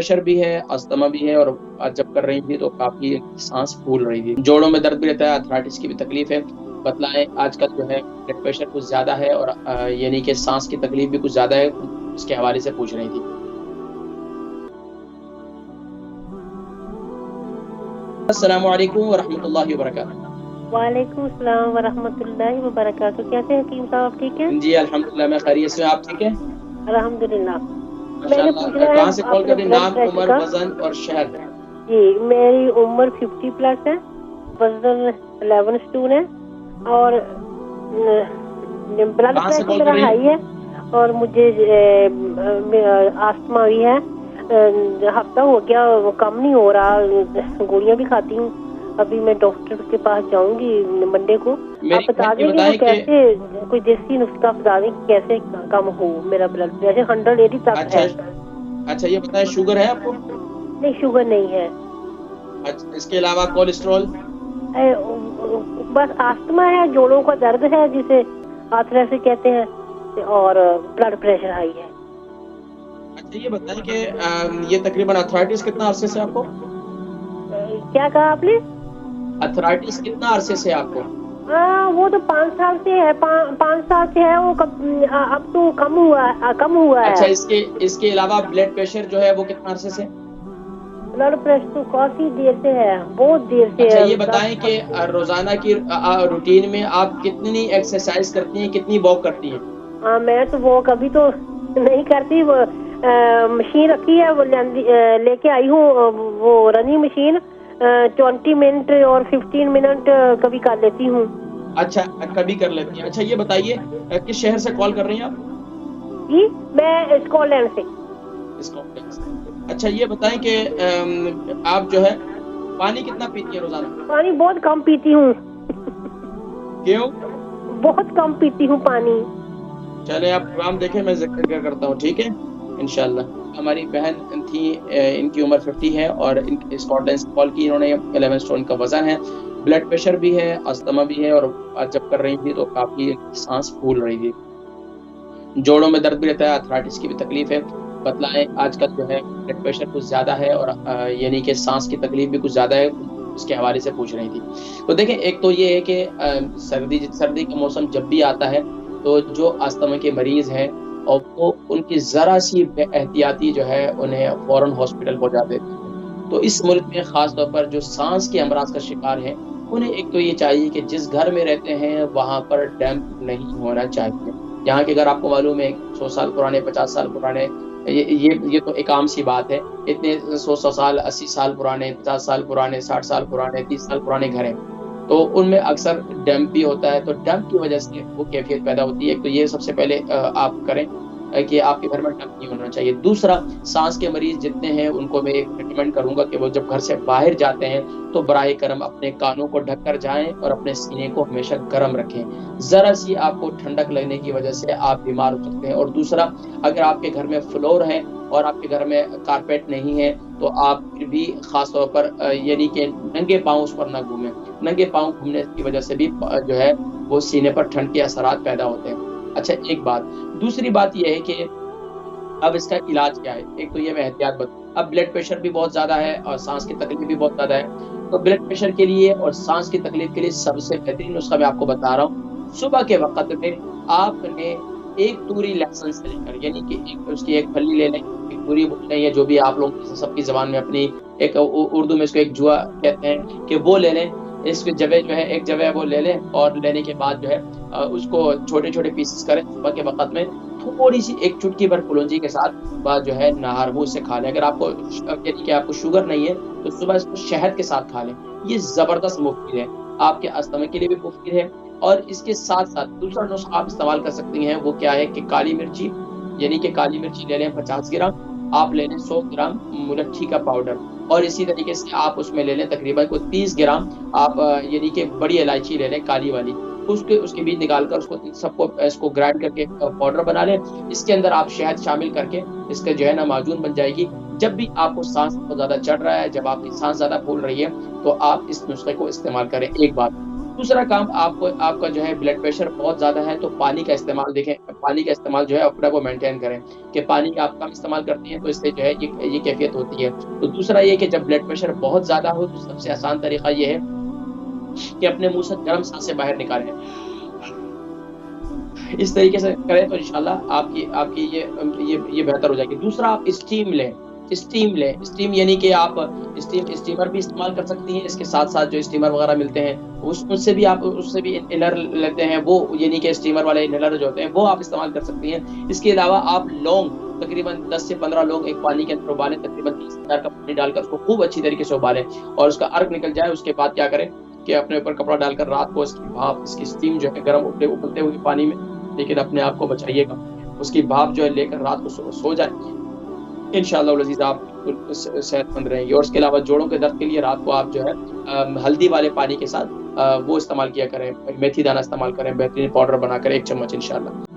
Pressure भी है, asthma भी है, और आज जब कर रही थी तो काफी सांस फूल रही थी। जोड़ों में दर्द भी रहता है, अर्थराइटिस की भी तकलीफ है। बतलाएं, आजकल जो है ब्लड प्रेशर कुछ ज्यादा है और यानी कि सांस की तकलीफ भी कुछ ज्यादा है, इसके हवाले से पूछ रही थी। अस्सलाम वालेकुम व रहमतुल्लाहि व बरकातहू। वालेकुम सलाम वरहमतुल्लाहि वबरकातुहू। कैसे हैं हकीम साहब, ठीक हैं? जी अल्हम्दुलिल्लाह, मैं खैरियत से हूं। आप ठीक है? अल्हम्दुलिल्लाह। मैंने माशाल्लाह। पूछना है कहाँ से कॉल कर अपने रही? ब्लड नाम, प्रेशर उम्र, का। वजन और शहर। जी, मेरी उम्र 50+ है, वजन 11 स्टोन है और ब्लड कहाँ से प्रेशर कॉल कर मेरा रही हाई है? है और मुझे आस्थमा भी है। हफ्ता हो गया, वो कम नहीं हो रहा, गोलियां भी खाती हूँ। अभी मैं डॉक्टर के पास जाऊंगी मंडे को। आप मेरी बता बहन ये देंगे वो बताएं कि कैसे, कोई देसी नुस्खा बता दें कि कैसे कम हो मेरा ब्लड प्रेशर। 180 तक अच्छा है। अच्छा, ये बताएं, शुगर है आपको? नहीं, शुगर नहीं है। अच्छा, इसके अलावा कोलेस्ट्रॉल? बस अस्थमा है, जोड़ों का दर्द है जिसे आर्थराइटिस कहते हैं, और ब्लड प्रेशर हाई है। अच्छा, ये बताएं कि ये तकरीबन अर्थराइटिस कितना अरसे से आपको? क्या कहा आपने? अर्थराइटिस कितना अरसे से आपको? वो तो 5 साल से है, 5 साल से है वो। अब तो कम हुआ अच्छा, है। इसके अलावा ब्लड प्रेशर जो है वो कितना अरसे से? ब्लड प्रेशर तो काफी देर से है, बहुत देर से अच्छा, है। ये बताएं कि रोजाना की रूटीन में आप कितनी एक्सरसाइज करती हैं, कितनी वॉक करती हैं? मैं तो वो कभी तो नहीं करती। वो मशीन रखी है, वो लेके आई हूँ, वो रनिंग मशीन। 20 मिनट और 15 मिनट कभी कर लेती हूँ। अच्छा, कभी कर लेती हैं। अच्छा, ये बताइए किस शहर से कॉल कर रही हैं आप? जी, मैं स्कॉटलैंड से। स्कॉटलैंड से। अच्छा, ये बताएं कि आप जो है पानी कितना पीती है रोजाना? पानी बहुत कम पीती हूँ। क्यों? बहुत कम पीती हूँ पानी। चले, आप प्रोग्राम देखें, मैं जिक्र करता हूँ, ठीक है? इंशाल्लाह। हमारी बहन थी, इनकी उम्र 50 है और स्कॉटलैंड से कॉल की इन्होंने। 11 स्टोन का वजन है, ब्लड प्रेशर भी है, अस्थमा भी है, और आज जब कर रही थी तो काफी सांस फूल रही थी। जोड़ों में दर्द भी रहता है, अर्थराइटिस की भी तकलीफ है। बतलाएं, आजकल जो है ब्लड प्रेशर कुछ ज्यादा है और यानी कि सांस की तकलीफ भी कुछ ज्यादा है, इसके हवाले से पूछ रही थी। तो देखें, एक तो ये है कि सर्दी का मौसम जब भी आता है तो जो अस्थमा के मरीज हैं और वो उनकी जरा सी एहतियाती जो है उन्हें फौरन हॉस्पिटल पहुंचा देती है। तो इस मुल्क में खास तौर पर जो सांस के अमराज का शिकार है, उन्हें एक तो ये चाहिए कि जिस घर में रहते हैं वहां पर डैम्प नहीं होना चाहिए। यहाँ के घर आपको मालूम है 100 साल पुराने, 50 साल पुराने, ये तो एक आम सी बात है। इतने 100 साल, 80 साल पुराने, 50 साल पुराने, 60 साल पुराने, 30 साल पुराने घर हैं, तो उनमें अक्सर डैम्प भी होता है। तो डैम्प की वजह से वो कैफियत पैदा होती है। तो ये सबसे पहले आप करें कि आपके घर में डैम्प नहीं होना चाहिए। दूसरा, सांस के मरीज जितने हैं उनको मैं एक रिकमेंड करूंगा कि वो जब घर से बाहर जाते हैं तो बराए करम अपने कानों को ढक कर जाएं और अपने सीने को हमेशा गर्म रखें। जरा सी आपको ठंडक लगने की वजह से आप बीमार हो सकते हैं। और दूसरा, अगर आपके घर में फ्लोर है और आपके घर में कारपेट नहीं है तो आप फिर भी खास तौर पर यानी कि नंगे पांव उस पर ना घूमें। नंगे पांव घूमने की वजह से भी जो है वो सीने पर ठंड के असरात पैदा होते हैं। अच्छा, एक बात। दूसरी बात यह है कि अब इसका इलाज क्या है? एक तो ये मैं एहतियात बता, अब ब्लड प्रेशर भी बहुत ज्यादा है और सांस की तकलीफ भी बहुत ज्यादा है। तो ब्लड प्रेशर के लिए और सांस की तकलीफ के लिए सबसे बेहतरीन नुस्खा मैं आपको बता रहा हूँ। सुबह के वक्त में आपने एक तूरी लहसुन से लेकर, यानी कि उसकी एक फली ले लें, एक तूरी बोल लें, या जो भी आप लोग सबकी जबान में अपनी एक उर्दू में इसको एक जुआ कहते हैं, कि वो ले लें। इसके जवे जो है एक जवे वो ले लें, और लेने के बाद जो है उसको छोटे छोटे पीसेस करें। सुबह के वक्त में थोड़ी सी एक चुटकी भर कलौंजी के साथ बाद जो है नहर मुंह से खा लें। अगर आपको यानी कि आपको शुगर नहीं है तो सुबह इसको शहद के साथ खा लें। ये जबरदस्त मुफीद है, आपके अस्थमा के लिए भी मुफीद है। और इसके साथ साथ दूसरा नुस्खा आप इस्तेमाल कर सकती हैं, वो क्या है कि काली मिर्ची, यानी कि काली मिर्ची ले लें 50 ग्राम, आप ले लें 100 ग्राम मुलट्ठी का पाउडर, और इसी तरीके से आप उसमें ले लें तकरीबन को 30 ग्राम आप यानी कि बड़ी इलायची ले लें, काली वाली। उसके बीज निकाल कर उसको सबको इसको ग्राइंड करके पाउडर बना लें। इसके अंदर आप शहद शामिल करके इसका जो है ना माजून बन जाएगी। जब भी आपको सांस बहुत ज्यादा चढ़ रहा है, जब आपकी सांस ज्यादा फूल रही है, तो आप इस नुस्खे को इस्तेमाल करें। एक बात, दूसरा काम आपका जो है ब्लड प्रेशर बहुत ज़्यादा है तो पानी का इस्तेमाल देखें, पानी का इस्तेमाल जो है अपने को मेंटेन करें कि पानी आप कम इस्तेमाल करती हैं तो इससे जो है ये कैफ़ियत होती है। तो दूसरा ये कि जब ब्लड प्रेशर बहुत ज़्यादा हो तो सबसे आसान तरीका ये है कि अपने मुँह से गर्म साँसें बाहर निकालें। इस तरीके से करें तो इंशाल्लाह आपकी ये बेहतर हो जाएगी। दूसरा आप स्टीम लें, स्टीम यानी कि आप स्टीमर भी इस्तेमाल कर सकती हैं, इसके साथ-साथ जो स्टीमर वगैरह मिलते हैं, उससे भी इनहेलर लेते हैं, वो यानी कि स्टीमर वाले इनहेलर जो होते हैं, वो आप इस्तेमाल कर सकती हैं। इसके अलावा आप लौंग तकरीबन 10 से 15 लौंग एक पानी के अंदर उबालें, तकरीबन 30,000 का पानी डालकर उसको खूब अच्छी तरीके से उबालें और उसका अर्क निकल जाए, उसके बाद क्या करें कि अपने ऊपर कपड़ा डालकर रात को इसकी भाप, इसकी स्टीम जो है गरम उबलते हुए पानी में, लेकिन अपने आप को बचाइएगा। उसकी भाप जो है लेकर रात को सो जाएँ। इंशाअल्लाह वल अज़ीज़ आप बिल्कुल सेहतमंद रहेंगी। और इसके अलावा जोड़ों के दर्द के लिए रात को आप जो है हल्दी वाले पानी के साथ वो इस्तेमाल किया करें, मेथी दाना इस्तेमाल करें, बेहतरीन पाउडर बनाकर 1 चम्मच इंशाअल्लाह।